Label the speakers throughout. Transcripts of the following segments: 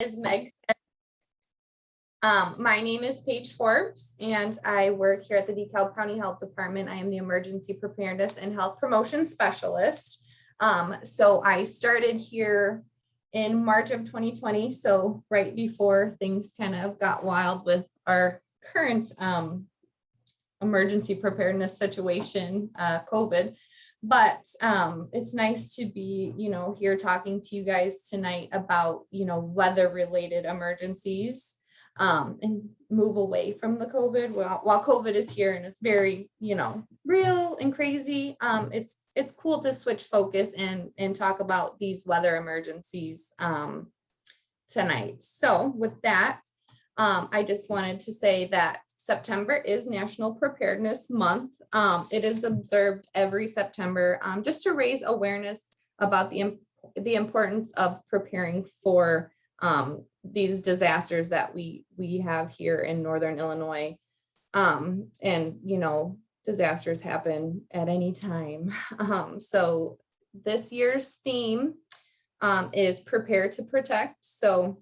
Speaker 1: Is Meg. My name is Paige Forbes, and I work here at the DeKalb County Health Department. I am the Emergency Preparedness and Health Promotion Specialist. So I started here in March of 2020, so right before things kind of got wild with our current emergency preparedness situation, COVID. But it's nice to be, here talking to you guys tonight about, weather-related emergencies and move away from the COVID. While COVID is here and it's very, real and crazy, it's cool to switch focus and talk about these weather emergencies tonight. So with that, I just wanted to say that September is National Preparedness Month. It is observed every September just to raise awareness about the importance of preparing for these disasters that we have here in Northern Illinois. And, disasters happen at any time. So this year's theme is Prepare to Protect. So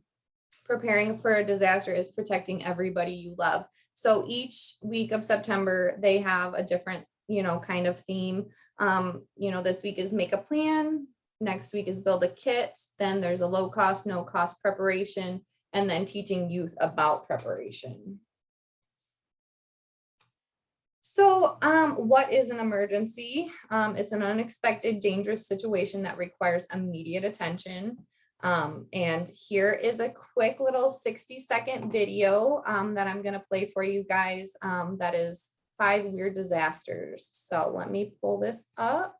Speaker 1: preparing for a disaster is protecting everybody you love. So each week of September, they have a different, kind of theme. This week is make a plan. Next week is build a kit. Then there's a low cost, no cost preparation, and then teaching youth about preparation. So what is an emergency? It's an unexpected, dangerous situation that requires immediate attention. And here is a quick little 60-second video that I'm going to play for you guys. That is 5 weird disasters. So let me pull this up.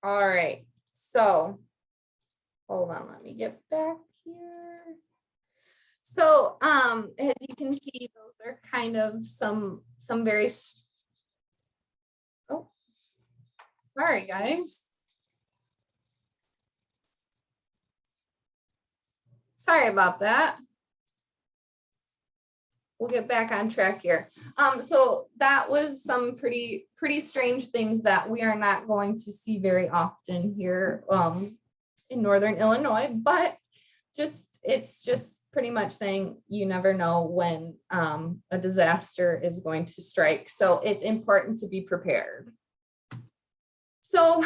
Speaker 1: All right, so hold on, let me get back here. So as you can see, those are kind of some very, oh, sorry guys. Sorry about that. We'll get back on track here. So that was some pretty strange things that we are not going to see very often here in Northern Illinois, but it's just pretty much saying you never know when a disaster is going to strike. So it's important to be prepared. So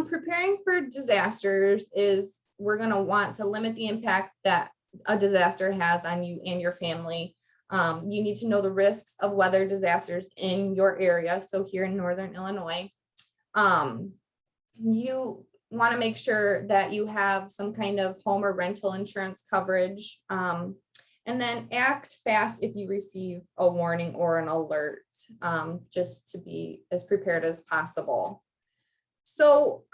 Speaker 1: preparing for disasters is we're going to want to limit the impact that a disaster has on you and your family. You need to know the risks of weather disasters in your area. So here in Northern Illinois, you want to make sure that you have some kind of home or rental insurance coverage, and then act fast if you receive a warning or an alert, just to be as prepared as possible. So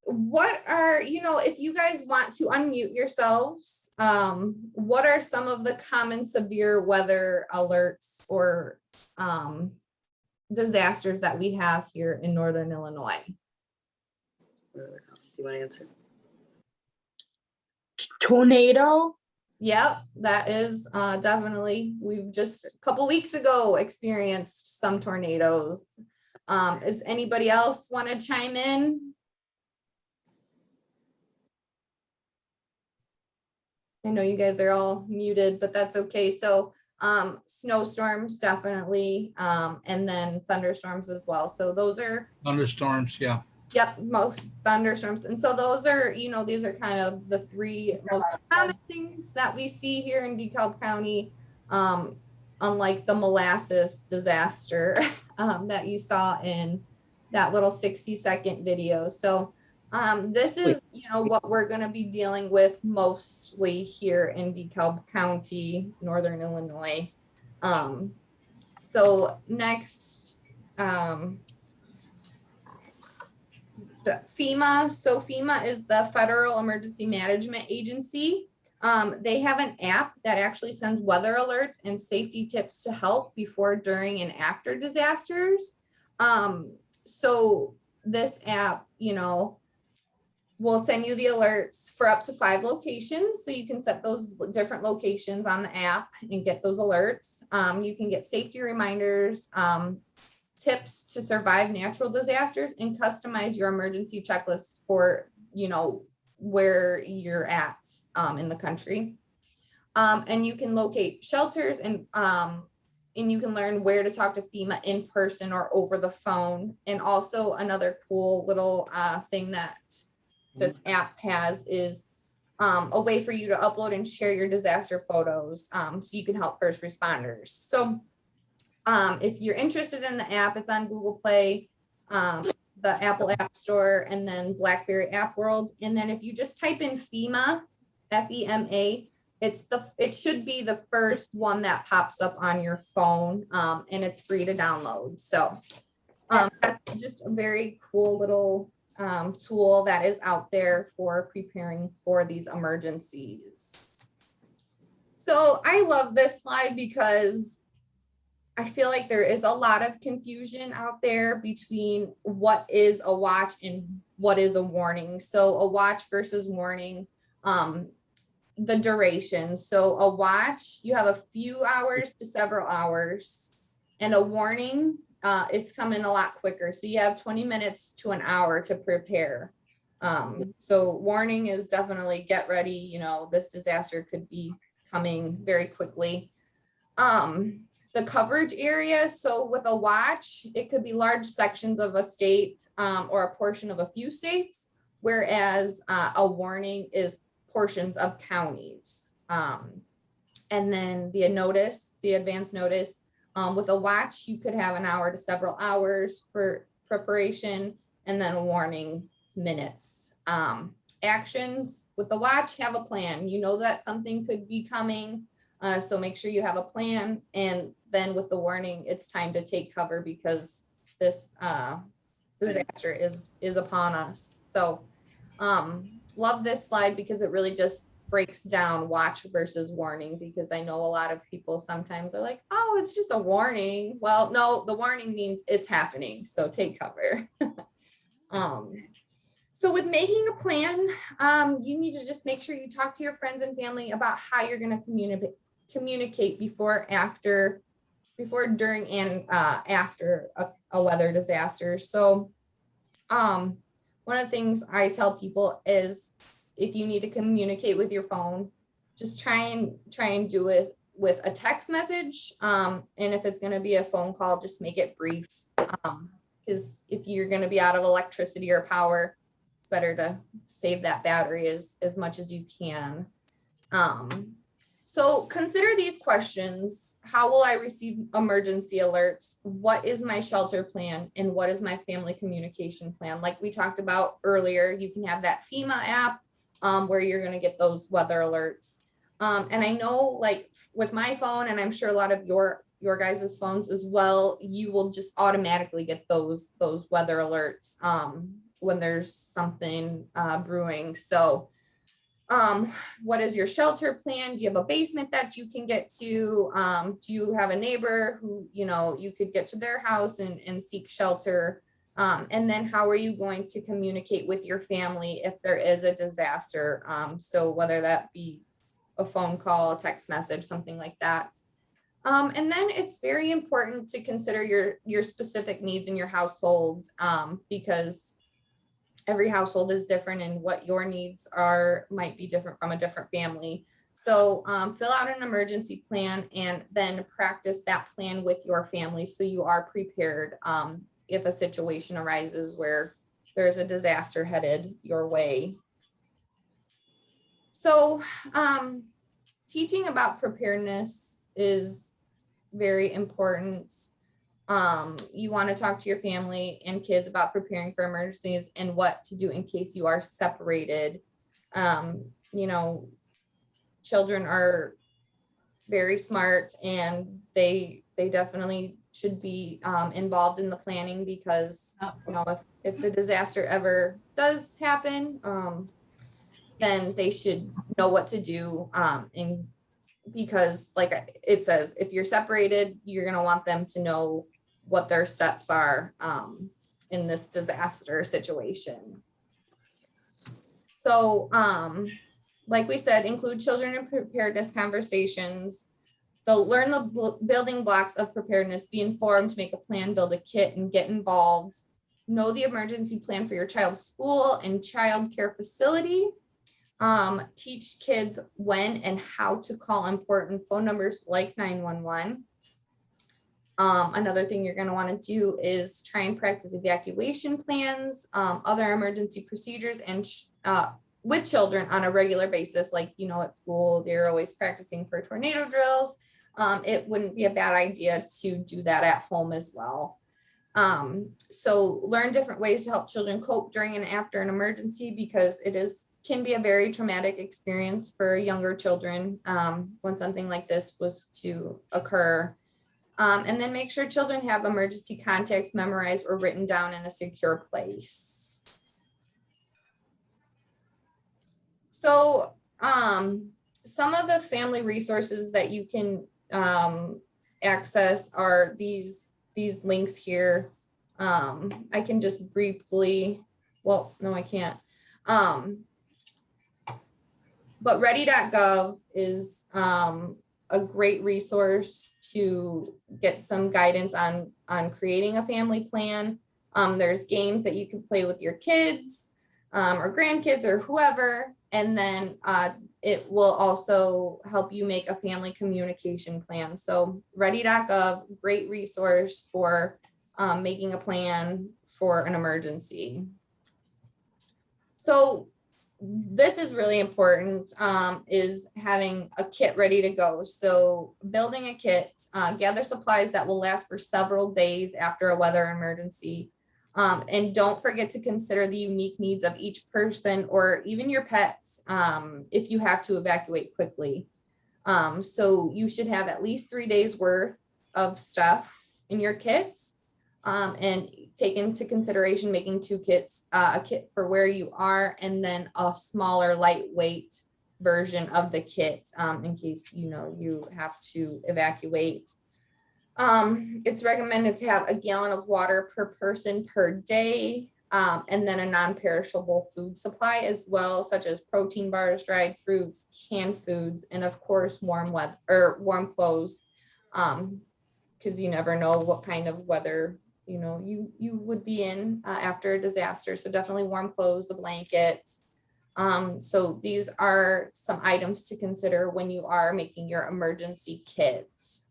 Speaker 1: what are, if you guys want to unmute yourselves, what are some of the common severe weather alerts or disasters that we have here in Northern Illinois?
Speaker 2: Do you want to answer?
Speaker 3: Tornado.
Speaker 1: Yep, that is definitely, we've just a couple weeks ago experienced some tornadoes. Does anybody else want to chime in? I know you guys are all muted, but that's okay. So snowstorms definitely, and then thunderstorms as well. So those are
Speaker 4: thunderstorms, yeah.
Speaker 1: Yep, most thunderstorms. And so those are, these are kind of the three most common things that we see here in DeKalb County. Unlike the molasses disaster that you saw in that little 60-second video. So this is, what we're going to be dealing with mostly here in DeKalb County, Northern Illinois. So next, the FEMA. So FEMA is the Federal Emergency Management Agency. They have an app that actually sends weather alerts and safety tips to help before, during, and after disasters. So this app, will send you the alerts for up to 5 locations. So you can set those different locations on the app and get those alerts. You can get safety reminders, tips to survive natural disasters, and customize your emergency checklist for, where you're at in the country. And you can locate shelters and you can learn where to talk to FEMA in person or over the phone. And also another cool little thing that this app has is a way for you to upload and share your disaster photos so you can help first responders. So if you're interested in the app, it's on Google Play, the Apple App Store, and then BlackBerry App World. And then if you just type in FEMA, FEMA, it should be the first one that pops up on your phone, and it's free to download. So that's just a very cool little tool that is out there for preparing for these emergencies. So I love this slide because I feel like there is a lot of confusion out there between what is a watch and what is a warning. So a watch versus warning, the duration. So a watch, you have a few hours to several hours, and a warning, it's coming a lot quicker. So you have 20 minutes to an hour to prepare. So warning is definitely get ready. This disaster could be coming very quickly. The coverage area. So with a watch, it could be large sections of a state or a portion of a few states, whereas a warning is portions of counties. And then the advance notice, with a watch, you could have an hour to several hours for preparation, and then warning minutes. Actions with the watch, have a plan. That something could be coming. So make sure you have a plan. And then with the warning, it's time to take cover because this disaster is upon us. So love this slide because it really just breaks down watch versus warning, because I know a lot of people sometimes are like, oh, it's just a warning. Well, no, the warning means it's happening. So take cover. So with making a plan, you need to just make sure you talk to your friends and family about how you're going to communicate before, during, and after a weather disaster. So one of the things I tell people is, if you need to communicate with your phone, just try and do it with a text message. And if it's going to be a phone call, just make it brief. Because if you're going to be out of electricity or power, it's better to save that battery as much as you can. So consider these questions. How will I receive emergency alerts? What is my shelter plan? And what is my family communication plan? Like we talked about earlier, you can have that FEMA app where you're going to get those weather alerts. And I know, like with my phone, and I'm sure a lot of your guys' phones as well, you will just automatically get those weather alerts when there's something brewing. So what is your shelter plan? Do you have a basement that you can get to? Do you have a neighbor who, you could get to their house and seek shelter? And then how are you going to communicate with your family if there is a disaster? So whether that be a phone call, a text message, something like that. And then it's very important to consider your specific needs in your household, because every household is different, and what your needs are might be different from a different family. So fill out an emergency plan and then practice that plan with your family so you are prepared if a situation arises where there's a disaster headed your way. So teaching about preparedness is very important. You want to talk to your family and kids about preparing for emergencies and what to do in case you are separated. You know, children are very smart, and they definitely should be involved in the planning, because you know, if the disaster ever does happen, then they should know what to do. And because like it says, if you're separated, you're going to want them to know what their steps are in this disaster situation. So like we said, include children in preparedness conversations. They'll learn the building blocks of preparedness, be informed, make a plan, build a kit, and get involved. Know the emergency plan for your child's school and child care facility. Teach kids when and how to call important phone numbers like 911. Another thing you're going to want to do is try and practice evacuation plans, other emergency procedures, and with children on a regular basis. Like, you know, at school, they're always practicing for tornado drills. It wouldn't be a bad idea to do that at home as well. So learn different ways to help children cope during and after an emergency, because can be a very traumatic experience for younger children when something like this was to occur. And then make sure children have emergency contacts memorized or written down in a secure place. So some of the family resources that you can access are these links here. I can just briefly, well, no, I can't. But ready.gov is a great resource to get some guidance on creating a family plan. There's games that you can play with your kids or grandkids or whoever, and then it will also help you make a family communication plan. So ready.gov, great resource for making a plan for an emergency. So this is really important, is having a kit ready to go. So building a kit, gather supplies that will last for several days after a weather emergency. And don't forget to consider the unique needs of each person or even your pets if you have to evacuate quickly. So you should have at least 3 days worth of stuff in your kits. And take into consideration making 2 kits, a kit for where you are, and then a smaller lightweight version of the kit in case, you know, you have to evacuate. It's recommended to have a gallon of water per person per day, and then a non-perishable food supply as well, such as protein bars, dried fruits, canned foods, and of course warm clothes, because you never know what kind of weather you know you would be in after a disaster. So definitely warm clothes, a blanket. So these are some items to consider when you are making your emergency kits.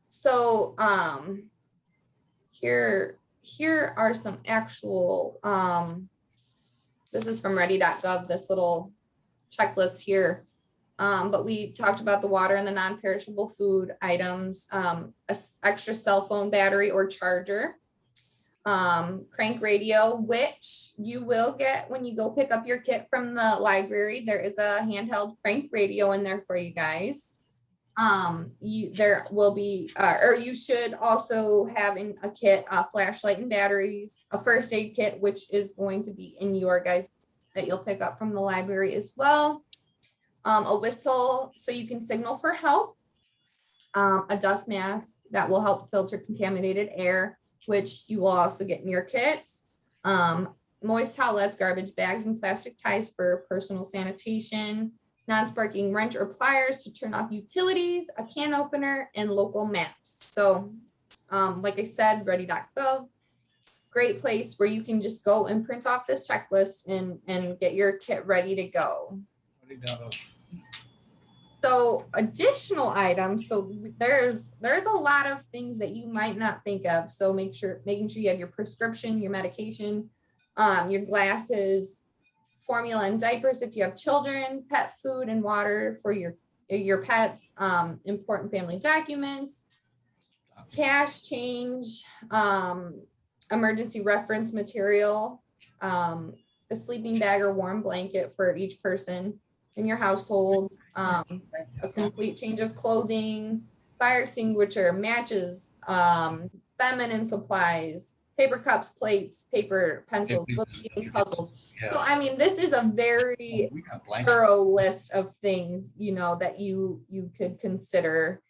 Speaker 1: So here are some actual, this is from ready.gov, this little checklist here. But we talked about the water and the non-perishable food items, extra cell phone battery or charger, crank radio, which you will get when you go pick up your kit from the library. There is a handheld crank radio in there for you guys. There will be, or you should also have in a kit, a flashlight and batteries, a first aid kit, which is going to be in your guys that you'll pick up from the library as well. A whistle so you can signal for help, a dust mask that will help filter contaminated air, which you will also get in your kits, moist towelettes, garbage bags, and plastic ties for personal sanitation, non-sparking wrench or pliers to turn off utilities, a can opener, and local maps. So like I said, ready.gov, great place where you can just go and print off this checklist and get your kit ready to go. So additional items, so there's a lot of things that you might not think of. So making sure you have your prescription, your medication, your glasses, formula and diapers if you have children, pet food and water for your pets, important family documents, cash change, emergency reference material, a sleeping bag or warm blanket for each person in your household, a complete change of clothing, fire extinguisher, matches, feminine supplies, paper cups, plates, paper, pencils, books, puzzles. So, I mean, this is a very thorough list of things, that you could consider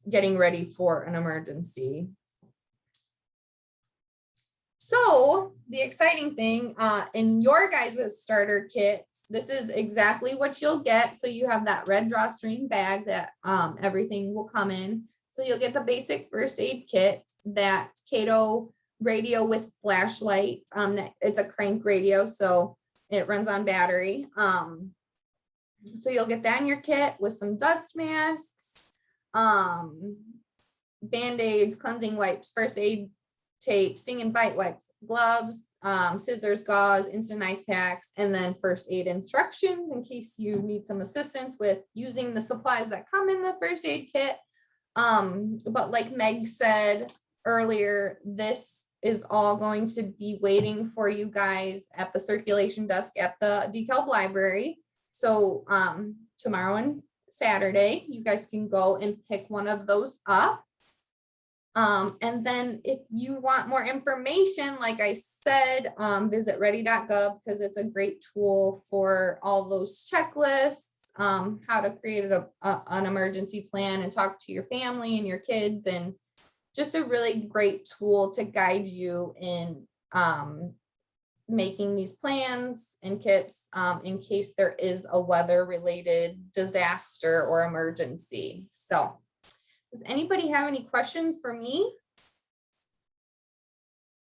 Speaker 1: getting ready for an emergency. So the exciting thing in your guys' starter kits, this is exactly what you'll get. So you have that red drawstring bag that everything will come in. So you'll get the basic first aid kit, that Cato radio with flashlight. It's a crank radio, so it runs on battery. So you'll get that in your kit with some dust masks, Band-Aids, cleansing wipes, first aid tape, sting and bite wipes, gloves, scissors, gauze, instant ice packs, and then first aid instructions in case you need some assistance with using the supplies that come in the first aid kit. But like Meg said earlier, this is all going to be waiting for you guys at the circulation desk at the DeKalb Library. So tomorrow and Saturday, you guys can go and pick one of those up. And then if you want more information, like I said, visit ready.gov because it's a great tool for all those checklists, how to create an emergency plan and talk to your family and your kids, and just a really great tool to guide you in making these plans and kits in case there is a weather-related disaster or emergency. So does anybody have any questions for me?